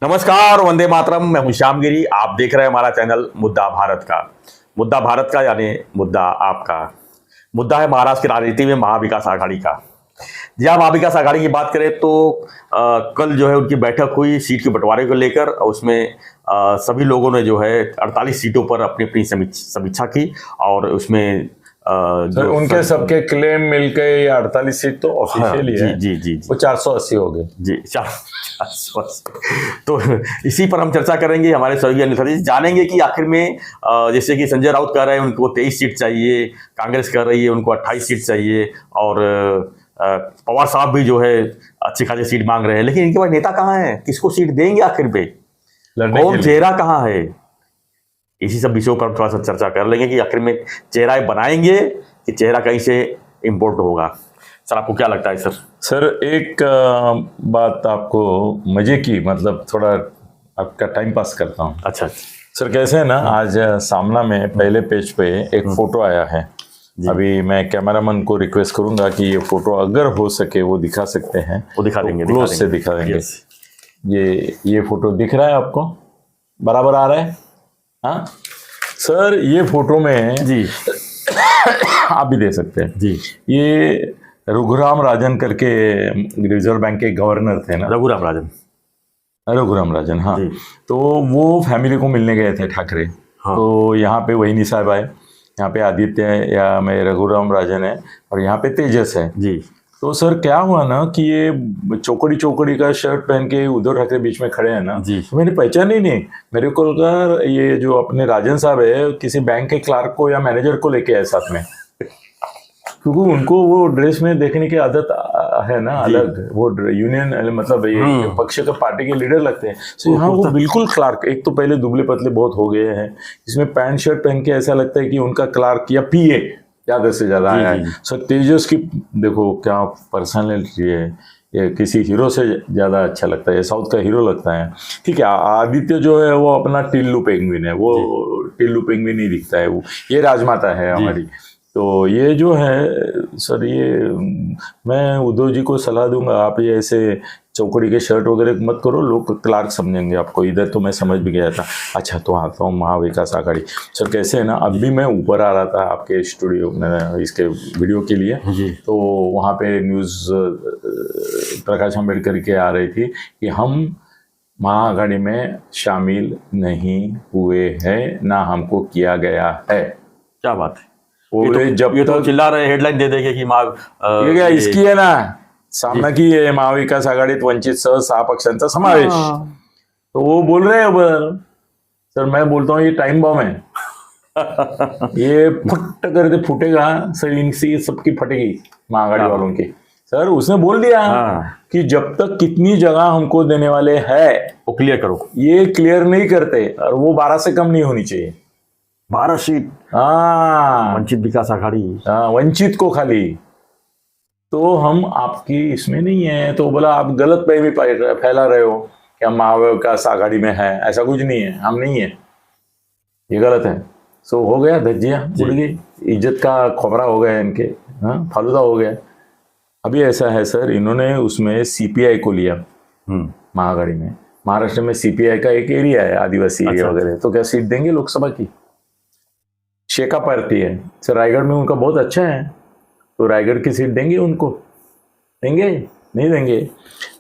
नमस्कार, वंदे मातरम। मैं हूं श्याम गिरी। आप देख रहे हैं हमारा चैनल मुद्दा भारत का। मुद्दा भारत का यानी मुद्दा आपका। मुद्दा है महाराष्ट्र की राजनीति में महाविकास आघाड़ी का। जहाँ महाविकास आघाड़ी की बात करें तो कल जो है उनकी बैठक हुई सीट के बंटवारे को लेकर, और उसमें सभी लोगों ने जो है 48 सीटों पर अपनी अपनी समीक्षा की। और उसमें सर उनके सबके क्लेम मिलके ये 48 सीट तो ऑफिशियल ही है। जी वो 480 हो गए जी। 480। तो इसी पर हम चर्चा करेंगे। हमारे सहयोगी अनिल सतीश जानेंगे कि आखिर में जैसे कि संजय राउत कह रहे हैं उनको 23 सीट चाहिए, कांग्रेस कह रही है उनको 28 सीट चाहिए, और पवार साहब भी जो है अच्छी खासी सीट मांग रहे हैं। लेकिन इनके पास नेता कहाँ है? किसको सीट देंगे आखिर पे? कौन चेहरा कहाँ है? इसी सब विषयों पर हम थोड़ा सा चर्चा कर लेंगे कि आखिर में चेहरा बनाएंगे कि चेहरा कहीं से इम्पोर्ट होगा। सर आपको क्या लगता है? सर एक बात आपको मजे की, मतलब थोड़ा आपका टाइम पास करता हूँ। अच्छा सर, कैसे है ना, आज सामना में पहले पेज पे एक फोटो आया है। अभी मैं कैमरामैन को रिक्वेस्ट करूंगा कि ये फोटो अगर हो सके वो दिखा सकते हैं। वो दिखा देंगे, क्लोज से दिखा देंगे। ये फोटो दिख रहा है आपको? बराबर आ रहा है? हाँ सर, ये फोटो में जी आप भी दे सकते हैं जी। ये रघुराम राजन करके रिजर्व बैंक के गवर्नर थे ना, रघुराम राजन। हाँ। तो वो फैमिली को मिलने गए थे ठाकरे। हाँ। तो यहाँ पे वही साहब आए, यहाँ पे आदित्य है, या मैं रघुराम राजन है, और यहाँ पे तेजस है जी। तो सर क्या हुआ ना कि ये चौकड़ी का शर्ट पहन के उद्धव ठाकरे बीच में खड़े हैं ना जी। तो मैंने पहचान ही नहीं। मेरे को लगा ये जो अपने राजन साहब है किसी बैंक के क्लार्क को या मैनेजर को लेके आए साथ में, क्योंकि उनको वो ड्रेस में देखने की आदत है ना अलग। वो यूनियन मतलब ये पक्ष के पार्टी के लीडर लगते हैं। तो यहाँ वो बिल्कुल क्लार्क, एक तो पहले दुबले पतले बहुत हो गए हैं, इसमें पैंट शर्ट पहन के ऐसा लगता है कि उनका क्लार्क या पीए ज्यादा से ज्यादा आया है। सर तेजस की देखो क्या पर्सनैलिटी है, ये किसी हीरो से ज्यादा अच्छा लगता है, ये साउथ का हीरो लगता है। ठीक है, आदित्य जो है वो अपना टिल्लू पेंगुइन है, वो टिल्लू पेंगुइन ही दिखता है, वो ये राजमाता है हमारी। तो ये जो है सर, ये मैं उद्धव जी को सलाह दूंगा, आप ये ऐसे चौकड़ी के शर्ट वगैरह मत करो, लोग क्लार्क समझेंगे आपको। इधर तो मैं समझ भी गया था। अच्छा, तो आता हूँ महाविकास आघाड़ी। सर कैसे है ना, अभी मैं ऊपर आ रहा था आपके स्टूडियो में इसके वीडियो के लिए, तो वहाँ पे न्यूज़ प्रकाश अम्बेडकर की आ रही थी कि हम महाआघाड़ी में शामिल नहीं हुए हैं, ना हमको किया गया है। क्या बात है? जब ये तो चिल्ला रहे, हेडलाइन दे देंगे कि ये क्या इसकी है ना, सामना की है महाविकास आघाडीत वंचित सह 6 पक्षांचा समावेश। तो वो बोल रहे हैं सर, मैं बोलता हूँ ये टाइम बॉम्ब है। ये फट करके फूटेगा सर, इनसी सबकी फटेगी महाआघाड़ी वालों की। सर उसने बोल दिया कि जब तक कितनी जगह हमको देने वाले हैं वो क्लियर करो, ये क्लियर नहीं करते, और वो 12 से कम नहीं होनी चाहिए। 12 सीट। हाँ, वंचित विकास आघाड़ी। हाँ, वंचित को खाली। तो हम आपकी इसमें नहीं है। तो बोला आप गलत फहमी फैला रहे हो कि हम महाविकास आघाड़ी में है, ऐसा कुछ नहीं है, हम नहीं है, ये गलत है। सो हो गया, धज्जियां उड़ गई, इज्जत का खोपरा हो गया इनके, हाँ फालूदा हो गया। अभी ऐसा है सर, इन्होंने उसमें सीपीआई को लिया महाआघाड़ी में। महाराष्ट्र में सीपीआई का एक एरिया है, आदिवासी एरिया वगैरह। तो क्या सीट देंगे लोकसभा की? शेका पार्टी है सर, रायगढ़ में उनका बहुत अच्छा है, तो रायगढ़ की सीट देंगे उनको? देंगे? नहीं देंगे।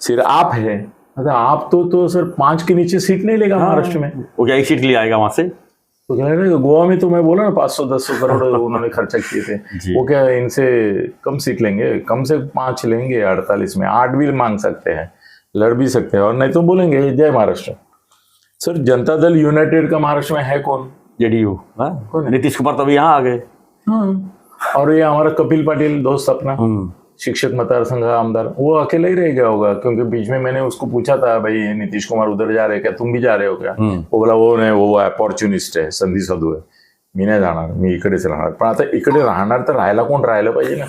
सिर्फ आप है, मतलब आप तो सर 5 के नीचे सीट नहीं लेगा महाराष्ट्र में। वो क्या एक सीट ले आएगा वहां से? तो कह रहे गोवा में तो मैं बोला ना 500-1000 करोड़ उन्होंने खर्चा किए थे। वो क्या इनसे कम सीट लेंगे? कम से 5 लेंगे 48 में, 8 भी मांग सकते हैं, लड़ भी सकते हैं, और नहीं तो बोलेंगे जय महाराष्ट्र। सर जनता दल यूनाइटेड का महाराष्ट्र में है कौन? जेडीयू। नीतीश कुमार तो अभी यहाँ आ गए। और ये हमारा कपिल पाटिल दोस्त अपना शिक्षक मतदार संघ आमदार, वो अकेला ही रह गया होगा, क्योंकि बीच में मैंने उसको पूछा था भाई नीतीश कुमार उधर जा रहे क्या, तुम भी जा रहे हो क्या? वो बोला वो नाही, वो अपॉर्च्युनिस्ट आहे, संधी साधू आहे, मी नाही जाणार, मी इकडेच राहणार. पण आता इकडे राहणार तर राहायला कोण राहिलं पाहिजे ना,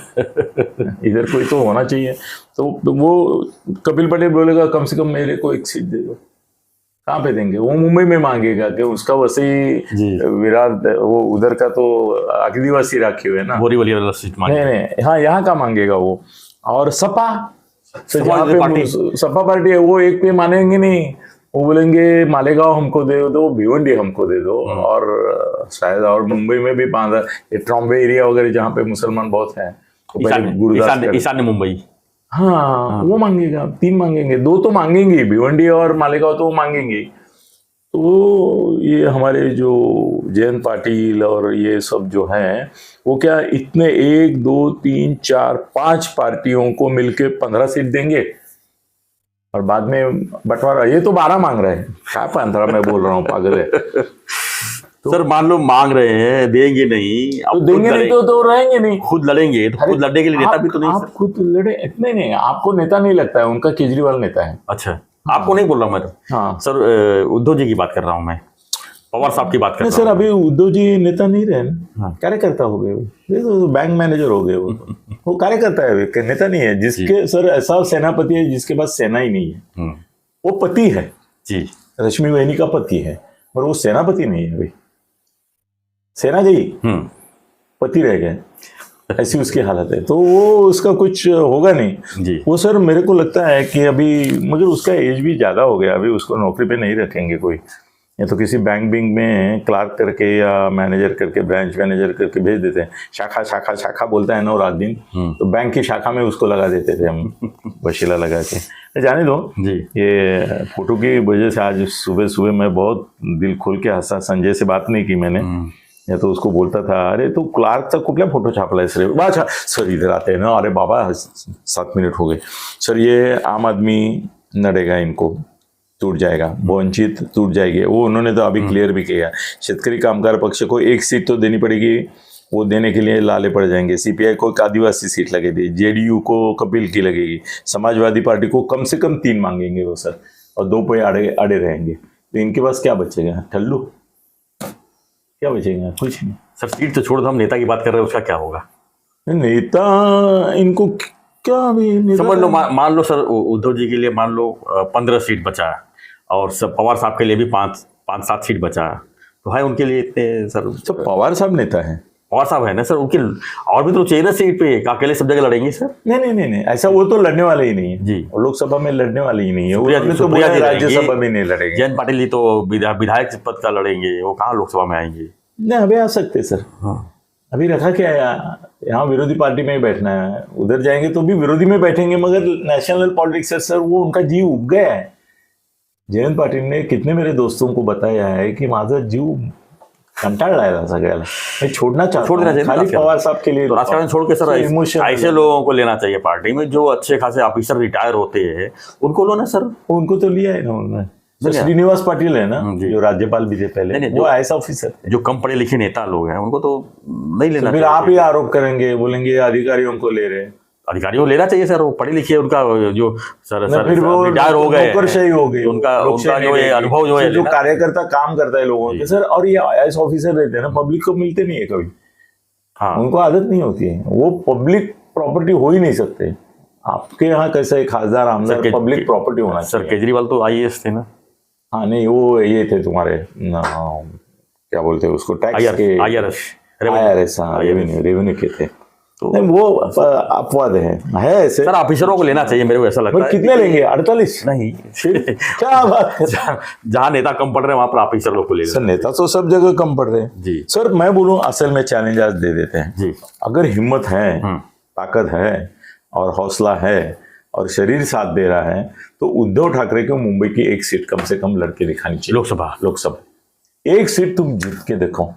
इधर कोई तो होना चाहिए. तो वो कपिल पटेल बोलेगा कम से कम मेरे को एक सीट दे दो. कहाँ पे देंगे? वो मुंबई में मांगेगा कि उसका वैसे विराट वो उधर का तो आदिवासी राखी हुए ना, बोरीवली वाला सीट मांगेगा. नहीं, हाँ यहाँ का मांगेगा वो. और सपा पार्टी है, वो एक पे मानेंगे नहीं, वो बोलेंगे मालेगांव हमको दे दो, भिवंडी हमको दे दो, और शायद और मुंबई में भी 5 ट्रॉम्बे एरिया वगैरह जहाँ पे मुसलमान बहुत हैं, ईशान्य मुंबई, हाँ वो मांगेगा, 3 मांगेंगे, 2 तो मांगेंगे, भिवंडी और मालेगांव तो मांगेंगे। तो ये हमारे जो जयंत पाटिल और ये सब जो हैं वो क्या इतने 1 2 3 4 5 पार्टियों को मिलके 15 सीट देंगे और बाद में बंटवारा, ये तो 12 मांग रहे हैं, क्या 15 मैं बोल रहा हूँ, पागल है। तो सर मान लो मांग रहे हैं, देंगे नहीं, तो देंगे नहीं तो रहेंगे नहीं, खुद लड़ेंगे, तो खुद लड़ने के लिए नेता भी तो नहीं। आप खुद लड़े, इतने नहीं, आपको नेता नहीं लगता है, उनका केजरीवाल नेता है। अच्छा, आपको नहीं बोल रहा मैं, हाँ सर उद्धव जी की बात कर रहा हूँ मैं, पवार साहब की बात कर रहा हूँ। सर अभी उद्धव जी नेता नहीं रहे ना, कार्यकर्ता हो गए, वो बैंक मैनेजर हो गए, वो कार्यकर्ता है, नेता नहीं है। जिसके सर ऐसा सेनापति है जिसके पास सेना ही नहीं है, वो पति है जी, रश्मि वहिनी का पति है, और वो सेनापति नहीं है। अभी सेना गई, पति रह गए, ऐसी उसकी हालत है। तो वो उसका कुछ होगा नहीं जी। वो सर मेरे को लगता है कि अभी, मगर उसका एज भी ज़्यादा हो गया, अभी उसको नौकरी पे नहीं रखेंगे कोई, या तो किसी बैंक में क्लार्क करके या मैनेजर करके, ब्रांच मैनेजर करके भेज देते हैं। शाखा शाखा शाखा बोलता है ना रात दिन, तो बैंक की शाखा में उसको लगा देते थे हम, वशीला लगा के। जाने दो जी, ये फोटो की वजह से आज सुबह सुबह मैं बहुत दिल खोल के हंसा। संजय से बात नहीं की मैंने, या तो उसको बोलता था अरे तो क्लार्क तक को क्या फोटो छापला है सर। अच्छा सर इधर आते हैं ना, अरे बाबा 7 मिनट हो गए सर। ये आम आदमी नड़ेगा, इनको टूट जाएगा, वंचित टूट जाएगी। वो उन्होंने तो अभी क्लियर भी किया, शेतकरी कामगार पक्ष को 1 सीट तो देनी पड़ेगी, वो देने के लिए लाले पड़ जाएंगे। सीपीआई को एक आदिवासी सीट लगेगी, जेडीयू को कपिल की लगेगी, समाजवादी पार्टी को कम से कम 3 मांगेंगे वो सर, और 2 पे अड़े रहेंगे। तो इनके पास क्या बचेगा, ठल्लू क्या बचेगा, कुछ नहीं सर। सीट तो छोड़ दो, हम नेता की बात कर रहे हैं, उसका क्या होगा? नेता इनको क्या, अभी समझ लो, मान लो सर उद्धव जी के लिए मान लो 15 सीट बचा, और सब पवार साहब के लिए भी 5-7 सीट बचा, तो है उनके लिए इतने सर। सब पवार साहब नेता है, पवार साहब है ना सर, उनके और भी तो चाहिए ना सीट पे, अकेले सब जगह लड़ेंगे सर? नहीं, ऐसा वो तो लड़ने वाले ही नहीं है जी, और लोकसभा में लड़ने वाले ही नहीं है। तो राज्यसभा में नहीं लड़ेंगे। जयंत पाटिल जी तो विधायक पद का लड़ेंगे, वो कहाँ लोकसभा में आएंगे? नहीं अभी आ सकते सर। हाँ अभी रखा क्या है, यहाँ विरोधी पार्टी में ही बैठना है, उधर जाएंगे तो भी विरोधी में बैठेंगे, मगर नेशनल पॉलिटिक्स है सर, वो उनका जीव उग गया है। जयंत पाटिल ने कितने मेरे दोस्तों को बताया है कि माझा जीव कंटाळला आहे सगळ्याला, मैं छोड़ना चाहता हूं, खाली पवार साहब के लिए। तो राजकारण छोड़ के सर ऐसे लोगों को लेना चाहिए पार्टी में, जो अच्छे खासे ऑफिसर रिटायर होते हैं, उनको लो ना सर। उनको तो लिया है ना उन्होंने, श्रीनिवास पाटिल है ना जो राज्यपाल भी थे पहले, वो ऐसा ऑफिसर थे। जो कम पढ़े लिखे नेता लोग हैं उनको तो नहीं लेना। फिर आप ही आरोप करेंगे, बोलेंगे अधिकारियों को ले रहे, अधिकारियों को लेना चाहिए सर, वो पढ़े लिखे, उनका जो सर फिर वो रिटायर हो गए, नौकरशाही हो गई, उनका जो है अनुभव जो है, जो कार्यकर्ता काम करता है लोगों के सर, और ये आईएएस ऑफिसर रहते हैं ना, पब्लिक को मिलते नहीं है कभी। हाँ उनको आदत नहीं होती है, वो पब्लिक प्रॉपर्टी हो ही नहीं सकते। आपके यहाँ कैसे खासदार आमदार पब्लिक प्रॉपर्टी होना सर? केजरीवाल तो आईएएस थे ना? हाँ नहीं वो ये थे तुम्हारे क्या बोलते हैं उसको, टैक्स के IRS, हाँ रेवेन्यू के थे। तो नहीं वो अपवाद है ऐसे सर। ऑफिसरों को लेना चाहिए, मेरे को ऐसा लगता है। कितने लेंगे, 48? नहीं क्या बात है, जहाँ नेता कम पड़ रहे हैं वहां पर ऑफिसर लोग को लेंगे सर। नेता तो सब जगह कम पड़ रहे हैं जी सर। मैं बोलूँ असल में चैलेंज आज दे देते हैं जी। अगर हिम्मत है, ताकत है और हौसला है और शरीर साथ दे रहा है, तो उद्धव ठाकरे को मुंबई की 1 सीट कम से कम लड़के दिखानी चाहिए। लोकसभा 1 सीट तुम जीत के देखो,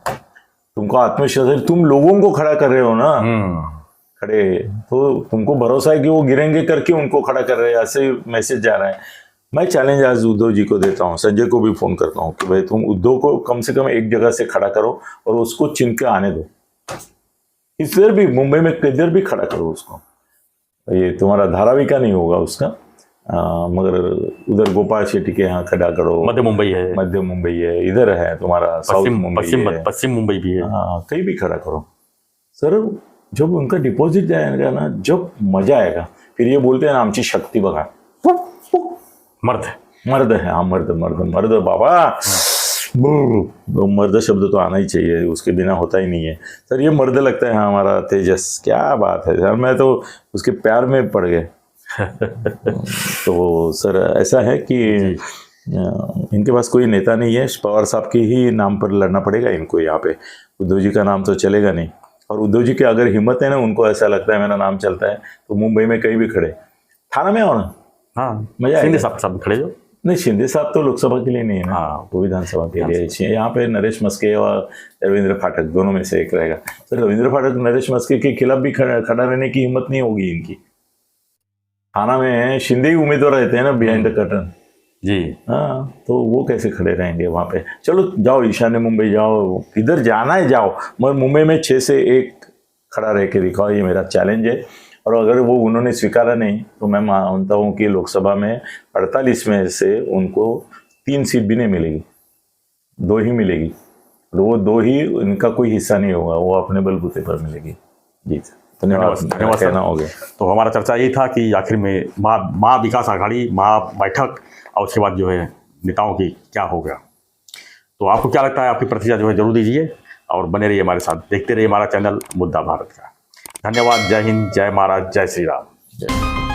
तुमको आत्मविश्वास है, तुम लोगों को खड़ा कर रहे हो ना, खड़े, तो तुमको भरोसा है कि वो गिरेंगे करके उनको खड़ा कर रहे हैं, ऐसे मैसेज जा रहा है। मैं चैलेंज आज उद्धव जी को देता हूँ, संजय को भी फोन करता हूँ कि भाई तुम उद्धव को कम से कम एक जगह से खड़ा करो और उसको चिन के आने दो, इधर भी मुंबई में किधर भी खड़ा करो उसको। ये तुम्हारा धारावी का नहीं होगा उसका, मगर उधर गोपाल शेट्टी के यहाँ खड़ा करो, मध्य मुंबई है, इधर है तुम्हारा पश्चिम मुंबई भी है, हाँ कहीं भी खड़ा करो सर। जब उनका डिपॉजिट जाएगा ना, जब मजा आएगा, फिर ये बोलते हैं ना आमची शक्ती बघा, मर्द है, हाँ मर्द बाबा, मर्द शब्द तो आना ही चाहिए, उसके बिना होता ही नहीं है सर। ये मर्द लगता है हमारा तेजस, क्या बात है सर, मैं तो उसके प्यार में पड़ गए। तो सर ऐसा है कि इनके पास कोई नेता नहीं है, पवार साहब के ही नाम पर लड़ना पड़ेगा इनको यहाँ पे। उद्धव जी का नाम तो चलेगा नहीं, और उद्धव जी की अगर हिम्मत है ना, उनको ऐसा लगता है मेरा नाम चलता है, तो मुंबई में कहीं भी खड़े, थाना में आओ ना, हाँ मजा शिंदे आएगा। साहब खड़े जो। नहीं, शिंदे साहब तो लोकसभा के लिए नहीं है ना, हाँ। वो विधानसभा के लिए। यहाँ पे नरेश मस्के और रविंद्र फाटक दोनों में से एक रहेगा। सर रविंद्र फाटक नरेश मस्के के खिलाफ भी खड़ा रहने की हिम्मत नहीं होगी इनकी। थाना में शिंदे ही उम्मीदवार रहते हैं ना बिहाइंड द कर्टन जी। हाँ, तो वो कैसे खड़े रहेंगे वहाँ पे। चलो जाओ ईशान्य मुंबई जाओ, किधर जाना है जाओ, मगर मुंबई में 6 से 1 खड़ा रह के दिखाओ, ये मेरा चैलेंज है। और अगर वो उन्होंने स्वीकारा नहीं तो मैं मानता हूँ कि लोकसभा में 48 में से उनको 3 सीट भी नहीं मिलेगी, 2 ही मिलेगी। तो वो 2 ही, इनका कोई हिस्सा नहीं होगा, वो अपने बलबूते पर मिलेगी। जी धन्यवाद कहना हो गया। तो हमारा चर्चा ये था कि आखिर में महा विकास आघाड़ी, महा बैठक और उसके बाद जो है नेताओं की क्या हो गया। तो आपको क्या लगता है, आपकी प्रतिक्रिया जो है जरूर दीजिए और बने रहिए हमारे साथ, देखते रहिए हमारा चैनल मुद्दा भारत का। धन्यवाद। जय हिंद, जय महाराज, जय श्री राम।